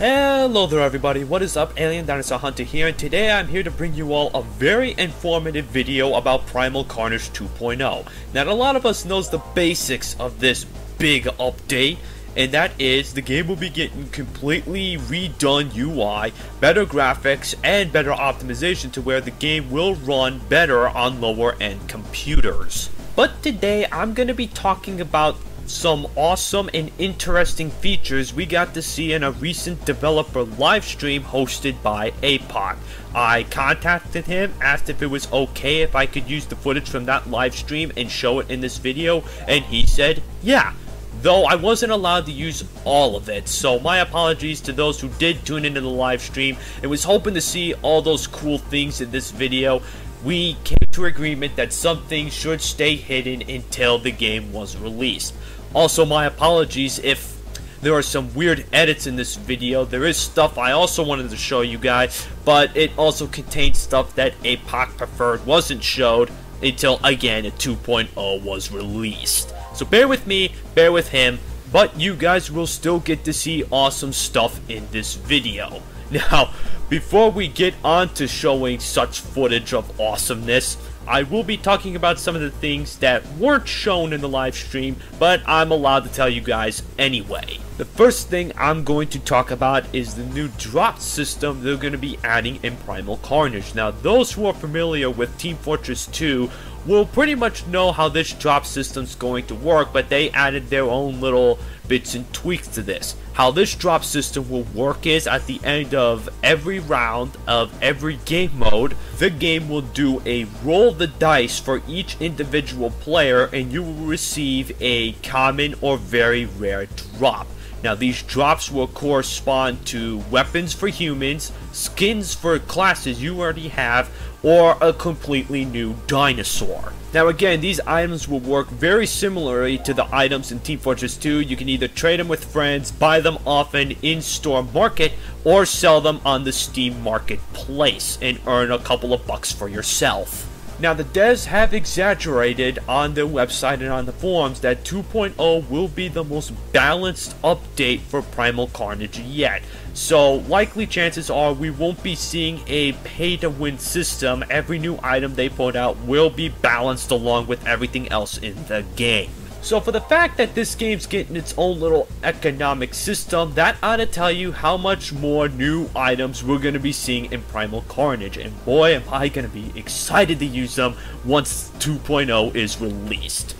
Hello there everybody, what is up? Alien Dinosaur Hunter here, and today I'm here to bring you all a very informative video about Primal Carnage 2.0. Now a lot of us knows the basics of this big update, and that is the game will be getting completely redone UI, better graphics, and better optimization to where the game will run better on lower end computers. But today I'm going to be talking about some awesome and interesting features we got to see in a recent developer live stream hosted by Apoc. I contacted him, asked if it was okay if I could use the footage from that live stream and show it in this video, and he said yeah. Though I wasn't allowed to use all of it, so my apologies to those who did tune into the live stream and was hoping to see all those cool things in this video. We came to agreement that some things should stay hidden until the game was released. Also, my apologies if there are some weird edits in this video. There is stuff I also wanted to show you guys, but it also contains stuff that Apoc preferred wasn't showed until, again, 2.0 was released. So bear with me, bear with him, but you guys will still get to see awesome stuff in this video. Now, before we get on to showing such footage of awesomeness, I will be talking about some of the things that weren't shown in the live stream, but I'm allowed to tell you guys anyway. The first thing I'm going to talk about is the new drop system they're going to be adding in Primal Carnage. Now, those who are familiar with Team Fortress 2 will pretty much know how this drop system's going to work, but they added their own little bits and tweaks to this. How this drop system will work is at the end of every round of every game mode, the game will do a roll the dice for each individual player, and you will receive a common or very rare drop. Now these drops will correspond to weapons for humans, skins for classes you already have, or a completely new dinosaur. Now again, these items will work very similarly to the items in Team Fortress 2. You can either trade them with friends, buy them off an in-store market, or sell them on the Steam Marketplace and earn a couple of bucks for yourself. Now the devs have exaggerated on their website and on the forums that 2.0 will be the most balanced update for Primal Carnage yet. So likely chances are we won't be seeing a pay-to-win system. Every new item they put out will be balanced along with everything else in the game. So for the fact that this game's getting its own little economic system, that ought to tell you how much more new items we're going to be seeing in Primal Carnage. And boy, am I going to be excited to use them once 2.0 is released.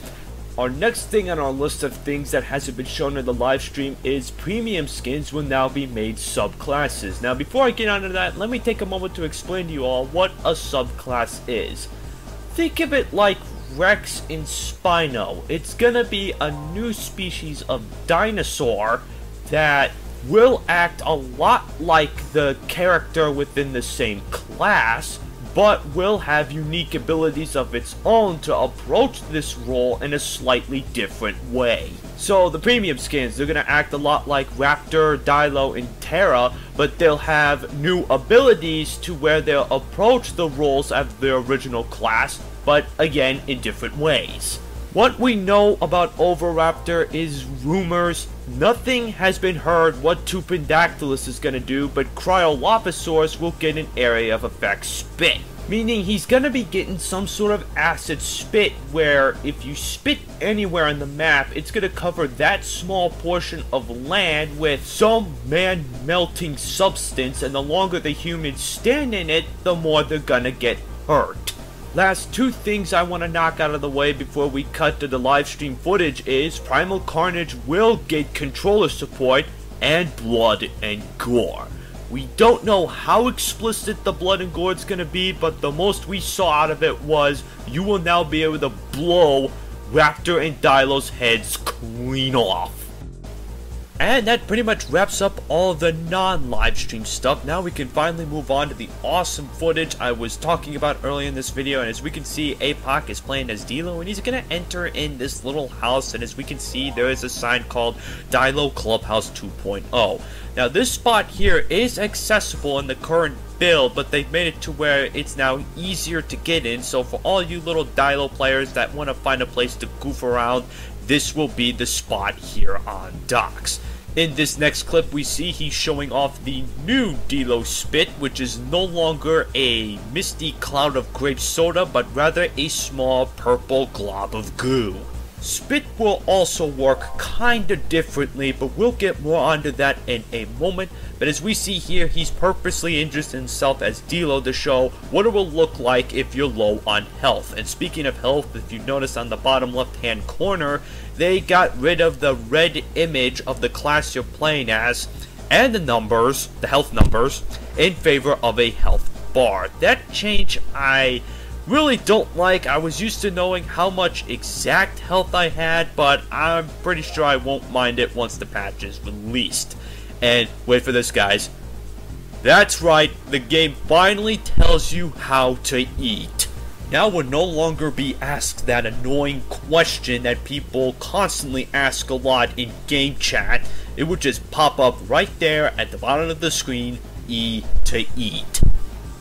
Our next thing on our list of things that hasn't been shown in the live stream is premium skins will now be made subclasses. Now before I get onto that, let me take a moment to explain to you all what a subclass is. Think of it like Rex in Spino. It's gonna be a new species of dinosaur that will act a lot like the character within the same class, but will have unique abilities of its own to approach this role in a slightly different way. So the premium skins, they're gonna act a lot like Raptor, Dilo, and Terra, but they'll have new abilities to where they'll approach the roles of their original class, but again in different ways. What we know about Oviraptor is rumors. Nothing has been heard what Tupendactylus is going to do, but Cryolophosaurus will get an area of effect spit. Meaning he's going to be getting some sort of acid spit where if you spit anywhere on the map, it's going to cover that small portion of land with some man-melting substance, and the longer the humans stand in it, the more they're going to get hurt. Last two things I want to knock out of the way before we cut to the live stream footage is Primal Carnage will get controller support and blood and gore. We don't know how explicit the blood and gore is going to be, but the most we saw out of it was you will now be able to blow Raptor and Dilo's heads clean off. And that pretty much wraps up all the non-live stream stuff. Now we can finally move on to the awesome footage I was talking about earlier in this video. And as we can see, Apoc is playing as Dilo, and he's going to enter in this little house. And as we can see, there is a sign called Dilo Clubhouse 2.0. Now this spot here is accessible in the current build, but they've made it to where it's now easier to get in. So for all you little Dilo players that want to find a place to goof around, this will be the spot here on Docks. In this next clip, we see he's showing off the new Dilo Spit, which is no longer a misty cloud of grape soda, but rather a small purple glob of goo. Spit will also work kinda differently, but we'll get more onto that in a moment. But as we see here, he's purposely introduced himself as Dilo to show what it will look like if you're low on health. And speaking of health, if you notice on the bottom left hand corner, they got rid of the red image of the class you're playing as, and the numbers, the health numbers, in favor of a health bar. That change I really don't like. I was used to knowing how much exact health I had, but I'm pretty sure I won't mind it once the patch is released. And wait for this, guys. That's right, the game finally tells you how to eat. Now we'll no longer be asked that annoying question that people constantly ask a lot in game chat. It would just pop up right there at the bottom of the screen, E to eat.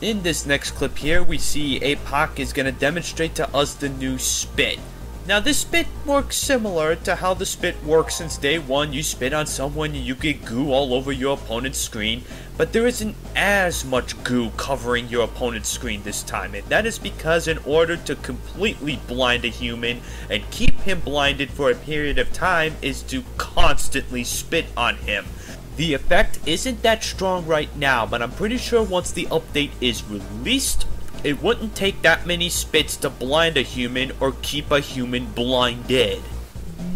In this next clip here, we see Apoc is going to demonstrate to us the new spit. Now this spit works similar to how the spit works since day one. You spit on someone, you get goo all over your opponent's screen, but there isn't as much goo covering your opponent's screen this time, and that is because in order to completely blind a human and keep him blinded for a period of time is to constantly spit on him. The effect isn't that strong right now, but I'm pretty sure once the update is released, it wouldn't take that many spits to blind a human or keep a human blinded.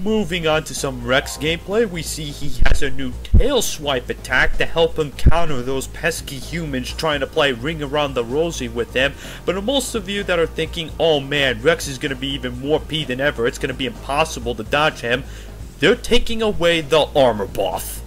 Moving on to some Rex gameplay, we see he has a new tail swipe attack to help him counter those pesky humans trying to play Ring Around the Rosie with him. But most of you that are thinking, oh man, Rex is going to be even more P than ever, it's going to be impossible to dodge him, they're taking away the armor buff.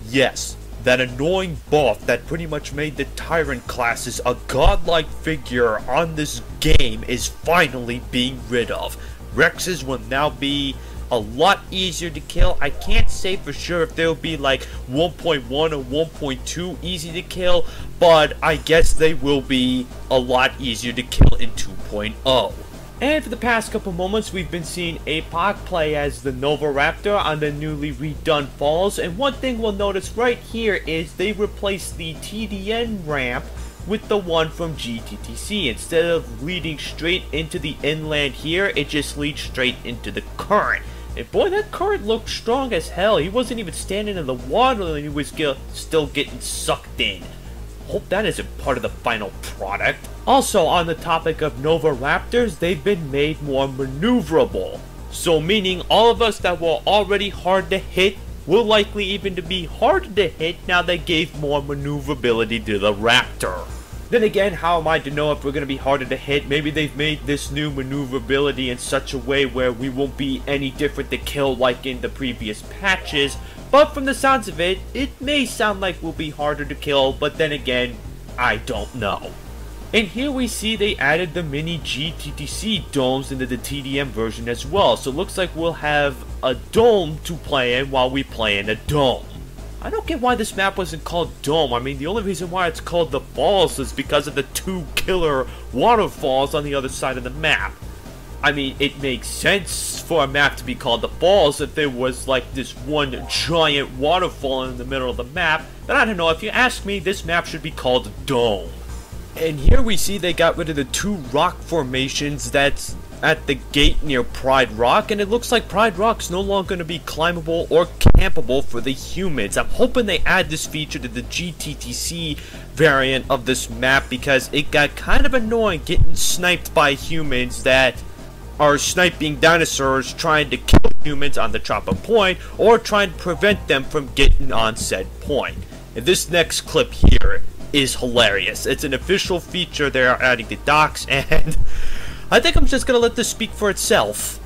Yes, that annoying buff that pretty much made the Tyrant classes a godlike figure on this game is finally being rid of. Rexes will now be a lot easier to kill. I can't say for sure if they'll be like 1.1 or 1.2 easy to kill, but I guess they will be a lot easier to kill in 2.0. And for the past couple moments, we've been seeing Apoc play as the Nova Raptor on the newly redone falls. And one thing we'll notice right here is they replaced the TDN ramp with the one from GTTC. Instead of leading straight into the inland here, it just leads straight into the current. And boy, that current looked strong as hell. He wasn't even standing in the water and he was still getting sucked in. Hope that isn't part of the final product. Also, on the topic of Nova Raptors, they've been made more maneuverable. So meaning all of us that were already hard to hit will likely even to be harder to hit now they gave more maneuverability to the Raptor. Then again, how am I to know if we're going to be harder to hit? Maybe they've made this new maneuverability in such a way where we won't be any different to kill like in the previous patches. But from the sounds of it, it may sound like we'll be harder to kill, but then again, I don't know. And here we see they added the mini GTTC domes into the TDM version as well, so it looks like we'll have a dome to play in while we play in a dome. I don't get why this map wasn't called Dome. I mean, the only reason why it's called the Falls is because of the two killer waterfalls on the other side of the map. I mean, it makes sense for a map to be called the Falls if there was like this one giant waterfall in the middle of the map. But I don't know, if you ask me, this map should be called Dome. And here we see they got rid of the two rock formations that's at the gate near Pride Rock, and it looks like Pride Rock's no longer going to be climbable or campable for the humans. I'm hoping they add this feature to the GTTC variant of this map because it got kind of annoying getting sniped by humans that are sniping dinosaurs trying to kill humans on the chopper point or trying to prevent them from getting on said point. And this next clip here is hilarious. It's an official feature they are adding to docks, and I think I'm just gonna let this speak for itself.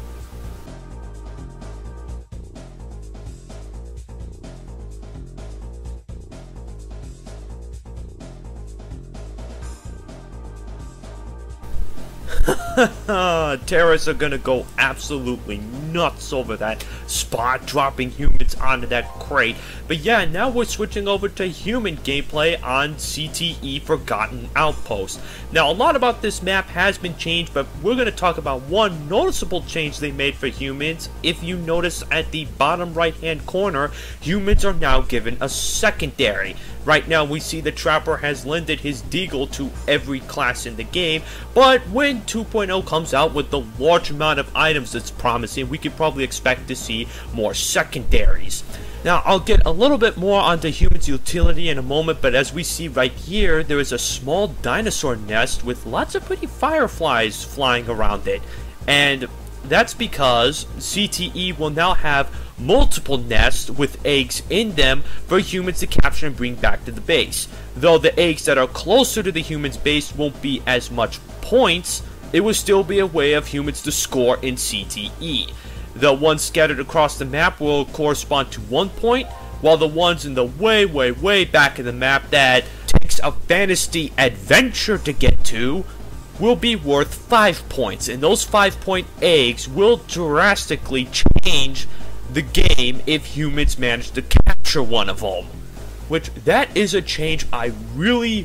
Terrorists are gonna go absolutely nuts over that. spot dropping humans onto that crate. But yeah, now we're switching over to human gameplay on CTE Forgotten Outpost. Now, a lot about this map has been changed, but we're going to talk about one noticeable change they made for humans. If you notice at the bottom right hand corner, humans are now given a secondary. Right now we see the Trapper has lended his deagle to every class in the game, but when 2.0 comes out with the large amount of items it's promising, we could probably expect to see more secondaries. Now, I'll get a little bit more onto humans' utility in a moment, but as we see right here, there is a small dinosaur nest with lots of pretty fireflies flying around it. And that's because CTE will now have multiple nests with eggs in them for humans to capture and bring back to the base. Though the eggs that are closer to the human's base won't be as much points, it will still be a way of humans to score in CTE. The ones scattered across the map will correspond to 1 point, while the ones in the way back in the map that takes a fantasy adventure to get to will be worth 5 points, and those 5-point eggs will drastically change the game if humans manage to capture one of them. Which, that is a change I really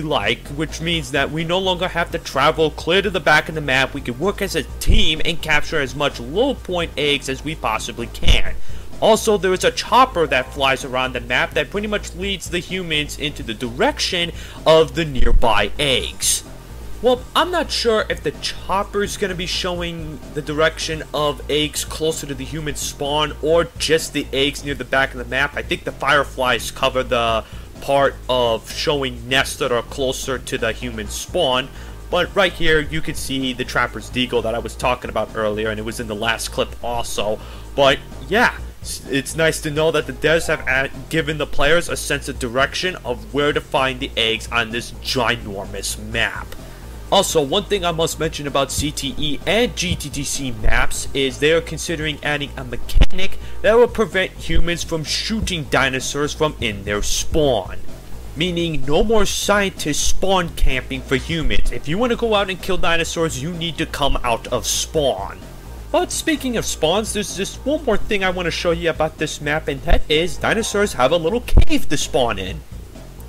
like, which means that we no longer have to travel clear to the back of the map. We can work as a team and capture as much low point eggs as we possibly can. Also, there is a chopper that flies around the map that pretty much leads the humans into the direction of the nearby eggs. Well, I'm not sure if the chopper is going to be showing the direction of eggs closer to the human spawn or just the eggs near the back of the map. I think the fireflies cover the part of showing nests that are closer to the human spawn. But right here, you can see the Trapper's deagle that I was talking about earlier, and it was in the last clip also. But yeah, it's nice to know that the devs have given the players a sense of direction of where to find the eggs on this ginormous map. Also, one thing I must mention about CTE and GTTC maps is they are considering adding a mechanic that will prevent humans from shooting dinosaurs from in their spawn. Meaning, no more scientist spawn camping for humans. If you want to go out and kill dinosaurs, you need to come out of spawn. But speaking of spawns, there's just one more thing I want to show you about this map, and that is dinosaurs have a little cave to spawn in.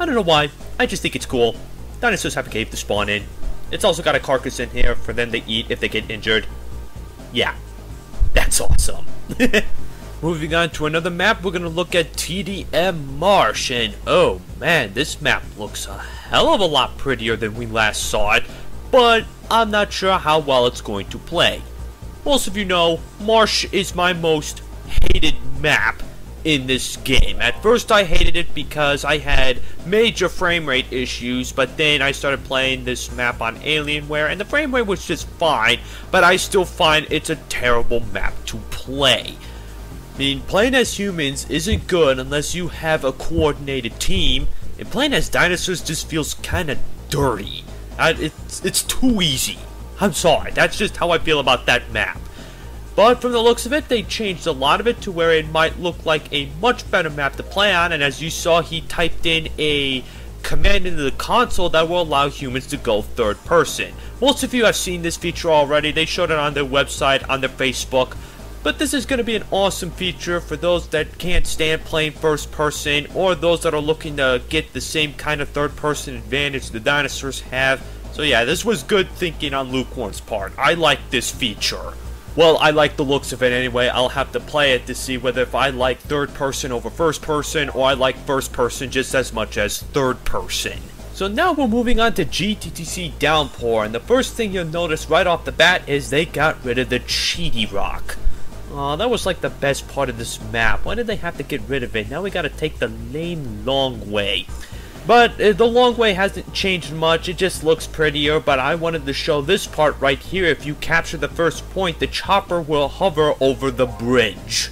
I don't know why, I just think it's cool. Dinosaurs have a cave to spawn in. It's also got a carcass in here for them to eat if they get injured. Yeah, that's awesome. Moving on to another map, we're going to look at TDM Marsh. And oh man, this map looks a hell of a lot prettier than we last saw it. But I'm not sure how well it's going to play. Most of you know, Marsh is my most hated map in this game. At first I hated it because I had major frame rate issues, but then I started playing this map on Alienware and the frame rate was just fine, but I still find it's a terrible map to play. I mean, playing as humans isn't good unless you have a coordinated team, and playing as dinosaurs just feels kinda dirty. It's too easy. I'm sorry, that's just how I feel about that map. But from the looks of it, they changed a lot of it to where it might look like a much better map to play on, and as you saw, he typed in a command into the console that will allow humans to go third person. Most of you have seen this feature already. They showed it on their website, on their Facebook, but this is going to be an awesome feature for those that can't stand playing first person, or those that are looking to get the same kind of third person advantage the dinosaurs have. So yeah, this was good thinking on Lukewarm's part. I like this feature. Well, I like the looks of it anyway. I'll have to play it to see whether if I like third person over first person, or I like first person just as much as third person. So now we're moving on to GTTC Downpour, and the first thing you'll notice right off the bat is they got rid of the Cheaty Rock. Oh, that was like the best part of this map. Why did they have to get rid of it? Now we gotta take the lame long way. But the long way hasn't changed much, it just looks prettier, but I wanted to show this part right here. If you capture the first point, the chopper will hover over the bridge.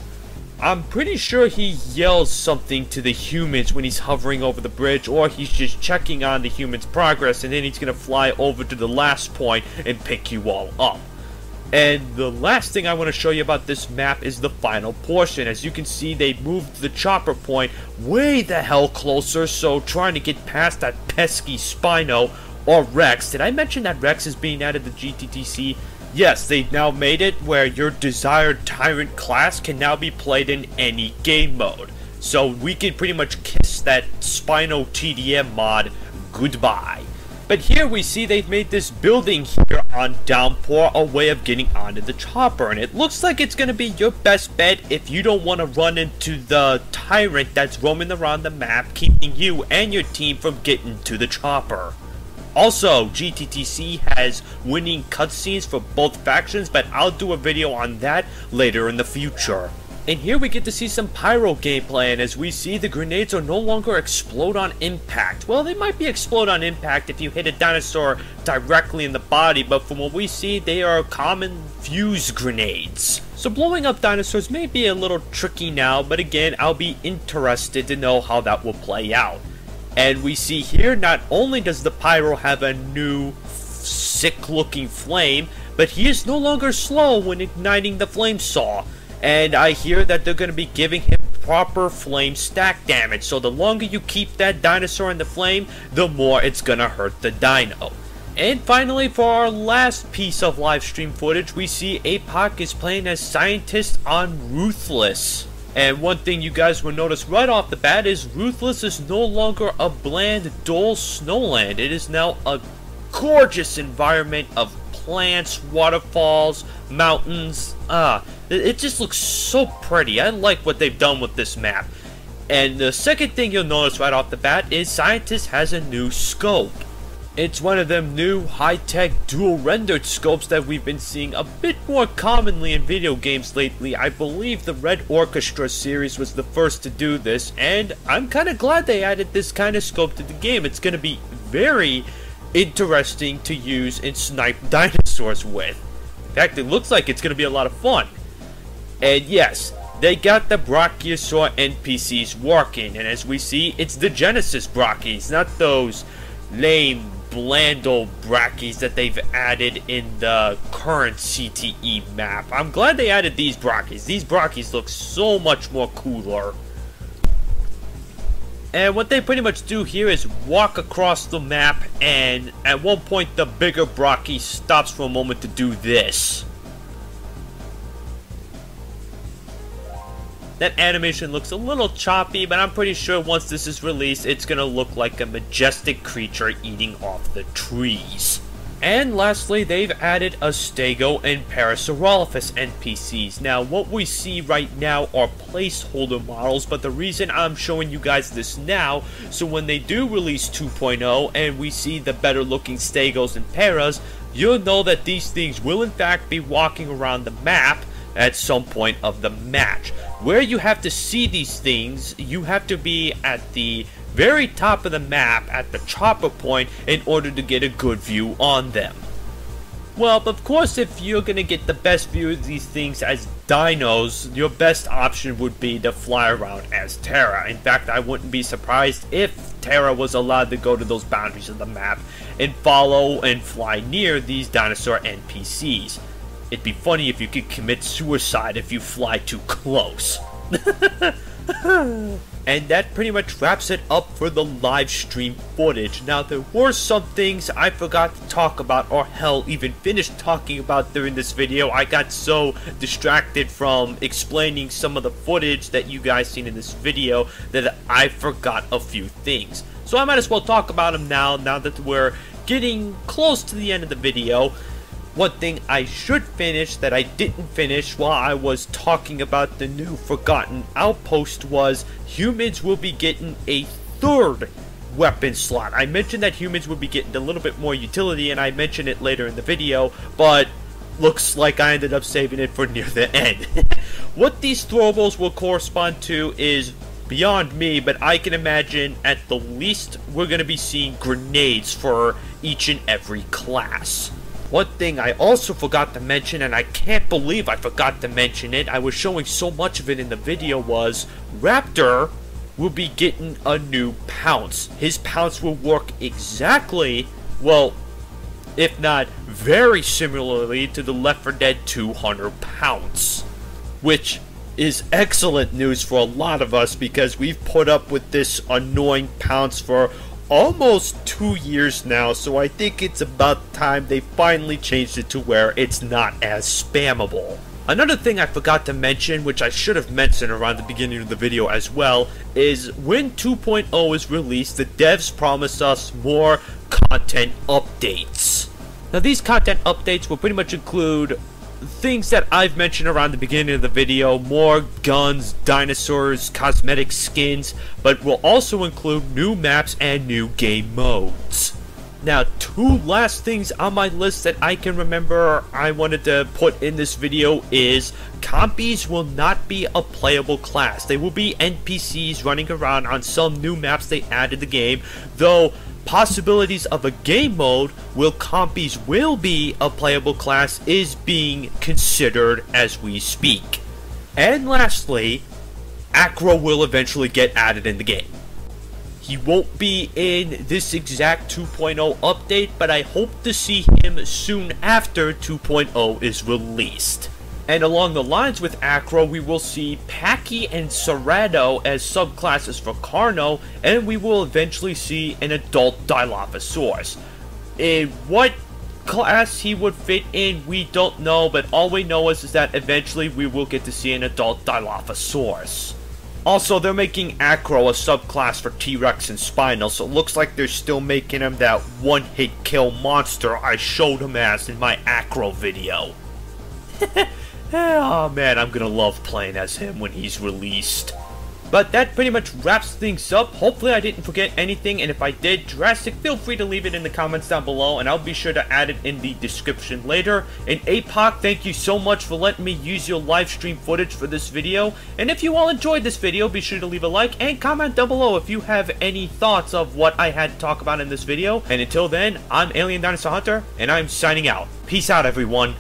I'm pretty sure he yells something to the humans when he's hovering over the bridge, or he's just checking on the humans' progress, and then he's going to fly over to the last point and pick you all up. And the last thing I want to show you about this map is the final portion. As you can see, they moved the chopper point way the hell closer, so trying to get past that pesky Spino or Rex. Did I mention that Rex is being added to GTTC? Yes, they've now made it where your desired Tyrant class can now be played in any game mode. So we can pretty much kiss that Spino TDM mod goodbye. But here we see they've made this building here on Downpour a way of getting onto the chopper. And it looks like it's going to be your best bet if you don't want to run into the Tyrant that's roaming around the map, keeping you and your team from getting to the chopper. Also, GTTC has winning cutscenes for both factions, but I'll do a video on that later in the future. And here we get to see some pyro gameplay, and as we see, the grenades are no longer explode on impact. Well, they might be explode on impact if you hit a dinosaur directly in the body, but from what we see, they are common fuse grenades. So blowing up dinosaurs may be a little tricky now, but again, I'll be interested to know how that will play out. And we see here, not only does the pyro have a new sick looking flame, but he is no longer slow when igniting the flame saw. And I hear that they're going to be giving him proper flame stack damage. So the longer you keep that dinosaur in the flame, the more it's going to hurt the dino. And finally, for our last piece of live stream footage, we see Apoc is playing as scientist on Ruthless. And one thing you guys will notice right off the bat is Ruthless is no longer a bland, dull snowland. It is now a gorgeous environment of plants, waterfalls, mountains. It just looks so pretty. I like what they've done with this map. And the second thing you'll notice right off the bat is Scientist has a new scope. It's one of them new high-tech dual rendered scopes that we've been seeing a bit more commonly in video games lately. I believe the Red Orchestra series was the first to do this, and I'm kind of glad they added this kind of scope to the game. It's going to be very interesting to use and snipe dinosaurs with. In fact, it looks like it's going to be a lot of fun. And yes, they got the Brachiosaur NPCs working, and as we see, it's the Genesis Brachies, not those lame, bland old Brachies that they've added in the current CTE map. I'm glad they added these Brachies. These Brachies look so much more cooler. And what they pretty much do here is walk across the map, and at one point the bigger Brachie stops for a moment to do this. That animation looks a little choppy, but I'm pretty sure once this is released, it's gonna look like a majestic creature eating off the trees. And lastly, they've added a Stego and Parasaurolophus NPCs. Now, what we see right now are placeholder models, but the reason I'm showing you guys this now, so when they do release 2.0 and we see the better looking Stegos and Paras, you'll know that these things will in fact be walking around the map at some point of the match. Where you have to see these things, you have to be at the very top of the map at the chopper point in order to get a good view on them. Well, of course, if you're going to get the best view of these things as Dinoz, your best option would be to fly around as Terra. In fact, I wouldn't be surprised if Terra was allowed to go to those boundaries of the map and follow and fly near these dinosaur NPCs. It'd be funny if you could commit suicide if you fly too close. And that pretty much wraps it up for the live stream footage. Now, there were some things I forgot to talk about, or hell, even finish talking about during this video. I got so distracted from explaining some of the footage that you guys seen in this video that I forgot a few things. So I might as well talk about them now that we're getting close to the end of the video. One thing I should finish that I didn't finish while I was talking about the new Forgotten Outpost was humans will be getting a third weapon slot. I mentioned that humans would be getting a little bit more utility, and I mentioned it later in the video, but looks like I ended up saving it for near the end. What these throwables will correspond to is beyond me, but I can imagine at the least we're going to be seeing grenades for each and every class. One thing I also forgot to mention, and I can't believe I forgot to mention it, I was showing so much of it in the video, was Raptor will be getting a new pounce. His pounce will work exactly, well, if not very similarly to the Left 4 Dead 2 Hunter pounce, which is excellent news for a lot of us because we've put up with this annoying pounce for almost 2 years now, so I think it's about time they finally changed it to where it's not as spammable. Another thing I forgot to mention, which I should have mentioned around the beginning of the video as well, is when 2.0 is released, the devs promise us more content updates. Now these content updates will pretty much include things that I've mentioned around the beginning of the video, more guns, dinosaurs, cosmetic skins, but will also include new maps and new game modes. Now, two last things on my list that I can remember I wanted to put in this video is compies will not be a playable class. They will be NPCs running around on some new maps they added to the game, though possibilities of a game mode where compies will be a playable class is being considered as we speak. And lastly, Acro will eventually get added in the game. He won't be in this exact 2.0 update, but I hope to see him soon after 2.0 is released. And along the lines with Acro, we will see Packy and Cerrado as subclasses for Carno, and we will eventually see an adult Dilophosaurus. In what class he would fit in, we don't know, but all we know is that eventually we will get to see an adult Dilophosaurus. Also, they're making Acro a subclass for T-Rex and Spinal, so it looks like they're still making him that one-hit kill monster I showed him as in my Acro video. Oh man, I'm gonna love playing as him when he's released. But that pretty much wraps things up. Hopefully I didn't forget anything, and if I did, Jurassic, feel free to leave it in the comments down below, and I'll be sure to add it in the description later. And Apoc, thank you so much for letting me use your live stream footage for this video. And if you all enjoyed this video, be sure to leave a like and comment down below if you have any thoughts of what I had to talk about in this video. And until then, I'm Alien Dinosaur Hunter, and I'm signing out. Peace out, everyone.